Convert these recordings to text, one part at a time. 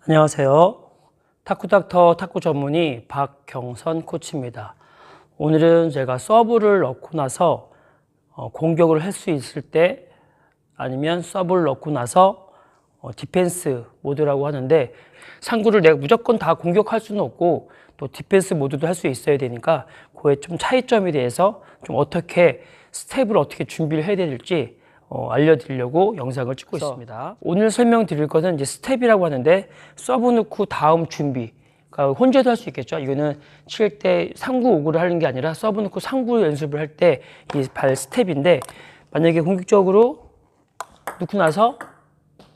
안녕하세요. 탁구닥터 탁구 전문의 박경선 코치입니다. 오늘은 제가 서브를 넣고 나서 공격을 할 수 있을 때 아니면 서브를 넣고 나서 디펜스 모드라고 하는데 상구를 내가 무조건 다 공격할 수는 없고 또 디펜스 모드도 할 수 있어야 되니까 그의 좀 차이점에 대해서 좀 어떻게 스텝을 어떻게 준비를 해야 될지 알려드리려고 영상을 찍고 있습니다. 오늘 설명드릴 것은 이제 스텝이라고 하는데 서브 넣고 다음 준비. 그러니까 혼자도 할 수 있겠죠. 이거는 칠 때 상구 오구를 하는 게 아니라 서브 넣고 상구 연습을 할 때 이 발 스텝인데 만약에 공격적으로 넣고 나서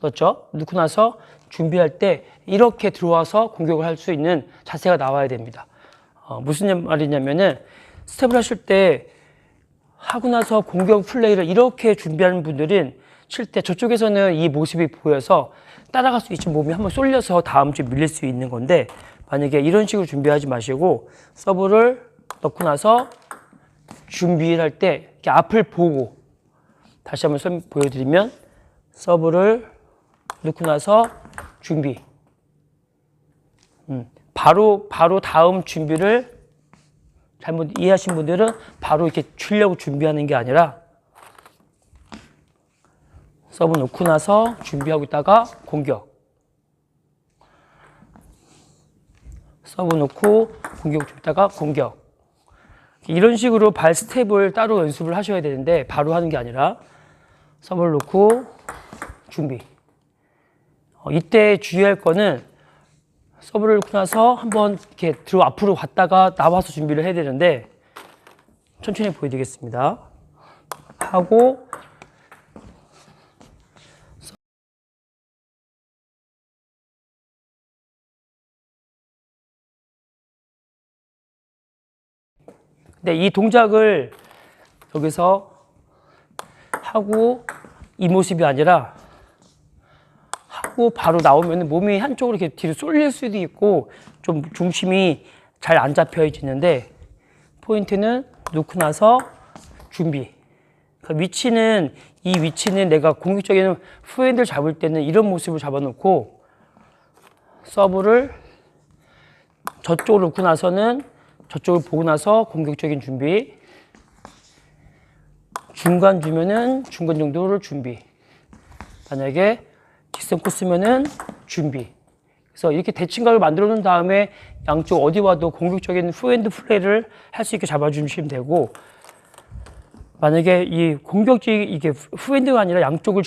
넣었죠. 넣고 나서 준비할 때 이렇게 들어와서 공격을 할 수 있는 자세가 나와야 됩니다. 무슨 말이냐면은 스텝을 하실 때 하고 나서 공격 플레이를 이렇게 준비하는 분들은 칠 때 저쪽에서는 이 모습이 보여서 따라갈 수 있지 몸이 한번 쏠려서 다음 주에 밀릴 수 있는 건데 만약에 이런 식으로 준비하지 마시고 서브를 넣고 나서 준비를 할 때 이렇게 앞을 보고 다시 한번 보여드리면 서브를 넣고 나서 준비 바로 다음 준비를 잘못 이해하신 분들은 바로 이렇게 치려고 준비하는 게 아니라 서브 놓고 나서 준비하고 있다가 공격 서브 놓고 공격 준비하다가 공격 이런 식으로 발 스텝을 따로 연습을 하셔야 되는데 바로 하는 게 아니라 서브를 놓고 준비 이때 주의할 거는 서브를 놓고 나서 한번 이렇게 앞으로 갔다가 나와서 준비를 해야 되는데 천천히 보여드리겠습니다. 하고 근데 이 동작을 여기서 하고 이 모습이 아니라 하고 바로 나오면 몸이 한쪽으로 이렇게 뒤로 쏠릴 수도 있고 좀 중심이 잘 안 잡혀지는데 포인트는 놓고 나서 준비. 그러니까 이 위치는 내가 공격적인 후핸드를 잡을 때는 이런 모습을 잡아놓고 서브를 저쪽으로 놓고 나서는 저쪽을 보고 나서 공격적인 준비. 중간 주면은 중간 정도를 준비. 만약에 직선 코스면은 준비. 그래서 이렇게 대칭각을 만들어 놓은 다음에 양쪽 어디 와도 공격적인 후핸드 플레이를 할 수 있게 잡아주시면 되고 만약에 이 공격적인 이게 후핸드가 아니라 양쪽을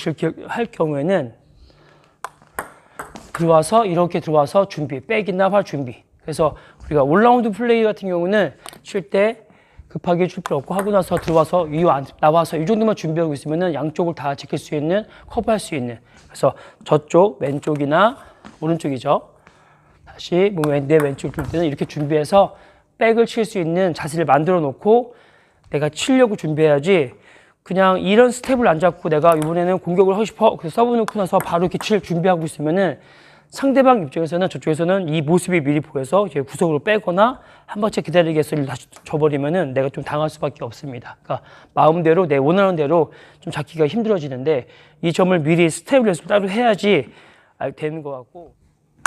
할 경우에는 이렇게 들어와서 준비. 백이나 활 준비. 그래서 우리가 올라운드 플레이 같은 경우는 칠 때 급하게 줄 필요 없고 하고 나서 들어와서 나와서 이 정도만 준비하고 있으면은 양쪽을 다 지킬 수 있는 커버할 수 있는 그래서 저쪽 왼쪽이나 오른쪽이죠. 다시 내 왼쪽 줄 때는 이렇게 준비해서 백을 칠 수 있는 자세를 만들어 놓고 내가 치려고 준비해야지 그냥 이런 스텝을 안 잡고 내가 이번에는 공격을 하고 싶어 그래서 서브 놓고 나서 바로 이렇게 칠 준비하고 있으면은 상대방 입장에서는 저쪽에서는 이 모습이 미리 보여서 이제 구석으로 빼거나 한 번째 기다리게 해서 다시 줘버리면은 내가 좀 당할 수밖에 없습니다. 그러니까 마음대로 내 원하는 대로 좀 잡기가 힘들어지는데 이 점을 미리 스텝 연습을 따로 해야지 되는 것 같고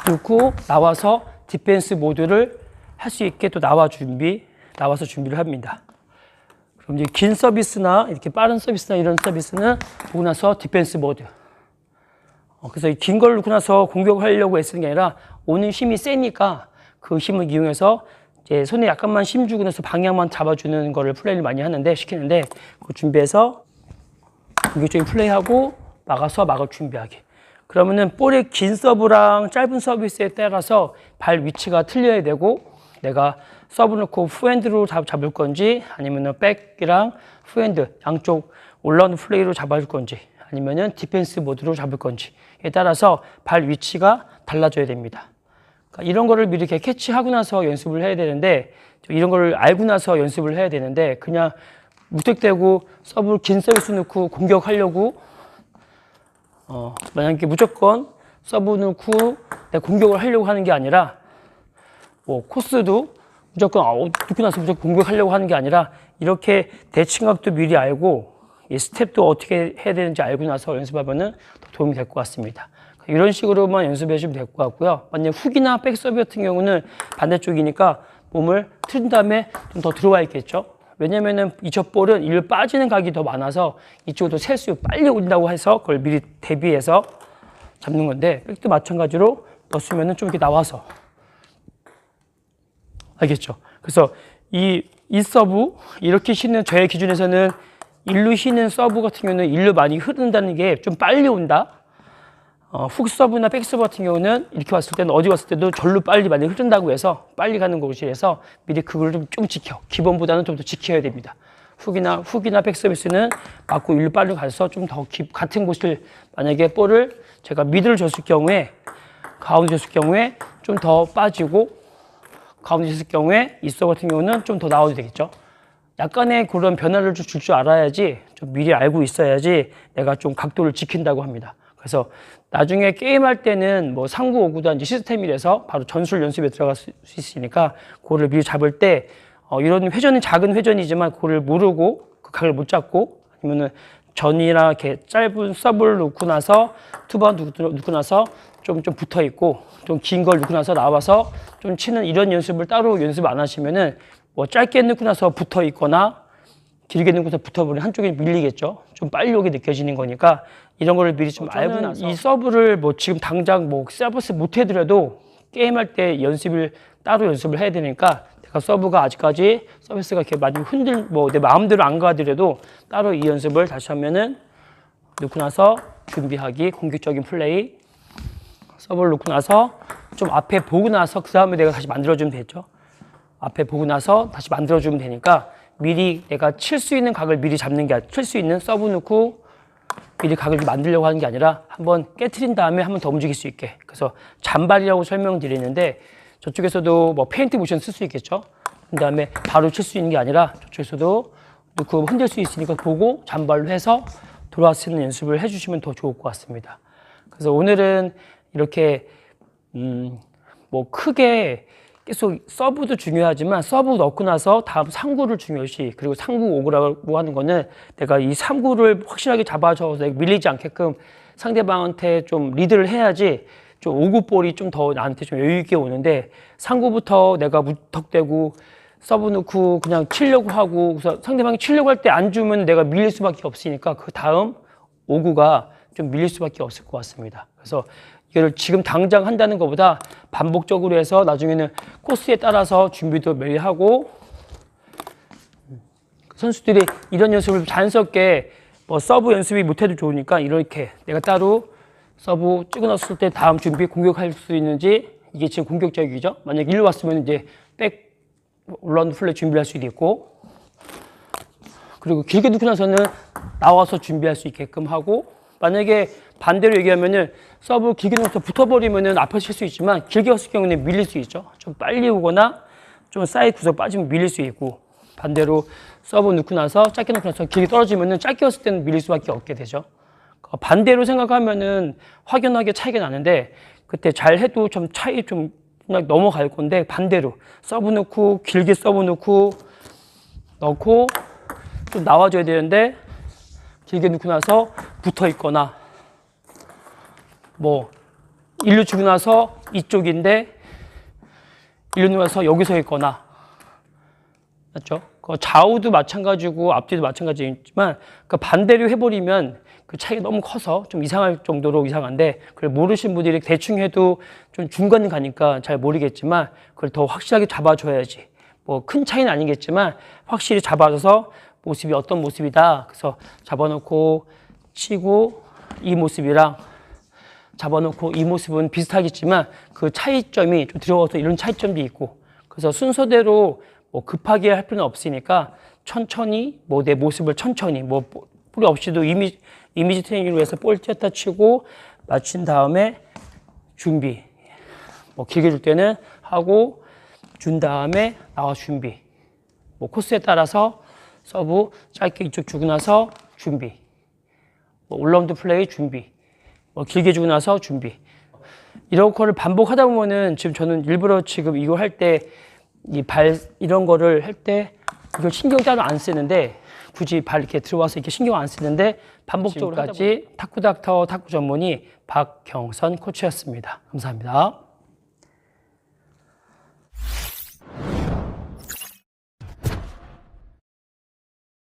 놓고 나와서 디펜스 모드를 할 수 있게 또 나와서 준비를 합니다. 그럼 이제 긴 서비스나 이렇게 빠른 서비스나 이런 서비스는 보고 나서 디펜스 모드. 그래서 긴 걸 놓고 나서 공격을 하려고 애쓰는 게 아니라 오는 힘이 세니까 그 힘을 이용해서 이제 손에 약간만 힘 주고 나서 방향만 잡아주는 거를 플레이를 많이 시키는데 그 준비해서 공격적인 플레이하고 막을 준비하게. 그러면은 볼의 긴 서브랑 짧은 서비스에 따라서 발 위치가 틀려야 되고 내가 서브 넣고 후핸드로 잡을 건지 아니면은 백이랑 후핸드 양쪽 올라오는 플레이로 잡아줄 건지 아니면은 디펜스 모드로 잡을 건지에 따라서 발 위치가 달라져야 됩니다. 그러니까 이런 거를 미리 이렇게 캐치하고 나서 연습을 해야 되는데 이런 거를 알고 나서 연습을 해야 되는데 그냥 무턱대고 긴 서비스 넣고 공격하려고 만약에 무조건 서브 넣고 내가 공격을 하려고 하는 게 아니라 코스도 무조건 넣고 나서 무조건 공격하려고 하는 게 아니라 이렇게 대칭각도 미리 알고 이 스텝도 어떻게 해야 되는지 알고 나서 연습하면은 더 도움이 될 것 같습니다. 이런 식으로만 연습해 주시면 될 것 같고요. 만약 훅이나 백서브 같은 경우는 반대쪽이니까 몸을 틀은 다음에 좀 더 들어와 있겠죠. 왜냐면은 이 젖볼은 일로 빠지는 각이 더 많아서 이쪽으로 셀수 빨리 온다고 해서 그걸 미리 대비해서 잡는 건데, 백도 마찬가지로 넣었으면은 좀 이렇게 나와서. 알겠죠? 그래서 이 서브, 이렇게 쉬는, 저의 기준에서는 일로 쉬는 서브 같은 경우는 일로 많이 흐른다는 게 좀 빨리 온다. 훅 서브나 백 서브 같은 경우는 이렇게 왔을 때는 어디 왔을 때도 절로 빨리 많이 흐른다고 해서 빨리 가는 곳이라서 미리 그걸 좀 지켜. 기본보다는 좀 더 지켜야 됩니다. 훅이나 백 서비스는 맞고 일로 빨리 가서 좀 더 같은 곳을, 만약에 볼을 제가 미드를 줬을 경우에, 가운데 줬을 경우에 좀 더 빠지고, 가운데 줬을 경우에 이 서브 같은 경우는 좀 더 나와도 되겠죠. 약간의 그런 변화를 줄 줄 알아야지, 좀 미리 알고 있어야지 내가 좀 각도를 지킨다고 합니다. 그래서 나중에 게임할 때는 뭐 3구, 5구도 이제 시스템이라서 바로 전술 연습에 들어갈 수 있으니까 그거를 미리 잡을 때 이런 회전은 작은 회전이지만 그거를 모르고 그 각을 못 잡고, 아니면은 전이나 이렇게 짧은 서브를 놓고 나서 투번 놓고 나서 좀 붙어 있고 좀 긴 걸 놓고 나서 나와서 좀 치는 이런 연습을 따로 연습 안 하시면은 뭐 짧게 넣고 나서 붙어 있거나 길게 넣고서 붙어버리면 한쪽에 밀리겠죠. 좀 빨리 오게 느껴지는 거니까 이런 거를 미리 좀 알고 나서, 이 서브를 뭐 지금 당장 뭐 서비스 못 해드려도 게임할 때 따로 연습을 해야 되니까, 내가 서브가 아직까지 서비스가 이렇게 많이 뭐 내 마음대로 안 가더라도 따로 이 연습을 다시 하면은, 놓고 나서 준비하기, 공격적인 플레이, 서브를 놓고 나서 좀 앞에 보고 나서 그 다음에 내가 다시 만들어주면 되죠. 앞에 보고 나서 다시 만들어주면 되니까 미리 내가 칠 수 있는 각을 미리 잡는 게 아니라, 칠 수 있는 서브 놓고 미리 각을 만들려고 하는 게 아니라 한번 깨트린 다음에 한번 더 움직일 수 있게. 그래서 잔발이라고 설명드리는데, 저쪽에서도 뭐 페인트 모션 쓸 수 있겠죠. 그 다음에 바로 칠 수 있는 게 아니라 저쪽에서도 놓고 흔들 수 있으니까 보고 잔발로 해서 돌아쓰는 연습을 해주시면 더 좋을 것 같습니다. 그래서 오늘은 이렇게 뭐 크게 계속 서브도 중요하지만 서브 넣고 나서 다음 3구를 중요시, 그리고 3구 5구라고 하는 거는 내가 이 3구를 확실하게 잡아줘서 밀리지 않게끔 상대방한테 좀 리드를 해야지 좀 5구 볼이 좀 더 나한테 좀 여유 있게 오는데, 3구부터 내가 무턱대고 서브 넣고 그냥 치려고 하고, 그래서 상대방이 치려고 할 때 안 주면 내가 밀릴 수밖에 없으니까 그 다음 5구가 좀 밀릴 수밖에 없을 것 같습니다. 그래서 이걸 지금 당장 한다는 것보다 반복적으로 해서 나중에는 코스에 따라서 준비도 매일 하고, 선수들이 이런 연습을 자연스럽게 뭐 서브 연습이 못해도 좋으니까 이렇게 내가 따로 서브 찍어 넣었을 때 다음 준비 공격할 수 있는지, 이게 지금 공격적이죠. 만약 일로 왔으면 이제 백 올라운드 플레이 준비할 수도 있고, 그리고 길게 놓고 나서는 나와서 준비할 수 있게끔 하고, 만약에 반대로 얘기하면은 서브 길게 넣어서 붙어버리면은 앞에 칠 수 있지만 길게 갔을 경우는 밀릴 수 있죠. 좀 빨리 오거나 좀 사이드 구석 빠지면 밀릴 수 있고, 반대로 서브 넣고 나서 짧게 넣고 나서 길게 떨어지면은 짧게 왔을 때는 밀릴 수밖에 없게 되죠. 반대로 생각하면은 확연하게 차이가 나는데, 그때 잘 해도 좀 차이 좀 그냥 넘어갈 건데, 반대로 서브 넣고 길게 서브 넣고 좀 나와줘야 되는데 길게 넣고 나서 붙어 있거나, 뭐 일로 주고 나서 이쪽인데 일로 넣어서 여기 서 있거나, 맞죠? 그 좌우도 마찬가지고 앞뒤도 마찬가지지만 그 반대로 해버리면 그 차이가 너무 커서 좀 이상할 정도로 이상한데, 그걸 모르신 분들이 대충 해도 좀 중간 가니까 잘 모르겠지만 그걸 더 확실하게 잡아줘야지. 뭐 큰 차이는 아니겠지만 확실히 잡아줘서 모습이 어떤 모습이다. 그래서 잡아놓고 치고 이 모습이랑 잡아놓고 이 모습은 비슷하겠지만 그 차이점이 좀 들어가서 이런 차이점도 있고, 그래서 순서대로 뭐 급하게 할 필요는 없으니까 천천히 뭐 내 모습을 천천히 뭐 뿌리 없이도 이미지 트레이닝을 위해서 볼 쬐다 치고 마친 다음에 준비, 뭐 길게 줄 때는 하고 준 다음에 나와 준비, 뭐 코스에 따라서 서브 짧게 이쪽 주고 나서 준비, 뭐 올라운드 플레이 준비, 뭐 길게 주고 나서 준비, 이런 거를 반복하다 보면은, 지금 저는 일부러 지금 이거 할 때 이 발 이런 거를 할 때 이걸 신경 따로 안 쓰는데, 굳이 발 이렇게 들어와서 이렇게 신경 안 쓰는데 반복적으로 지금까지 탁구 닥터 탁구 전문의 박경선 코치였습니다. 감사합니다.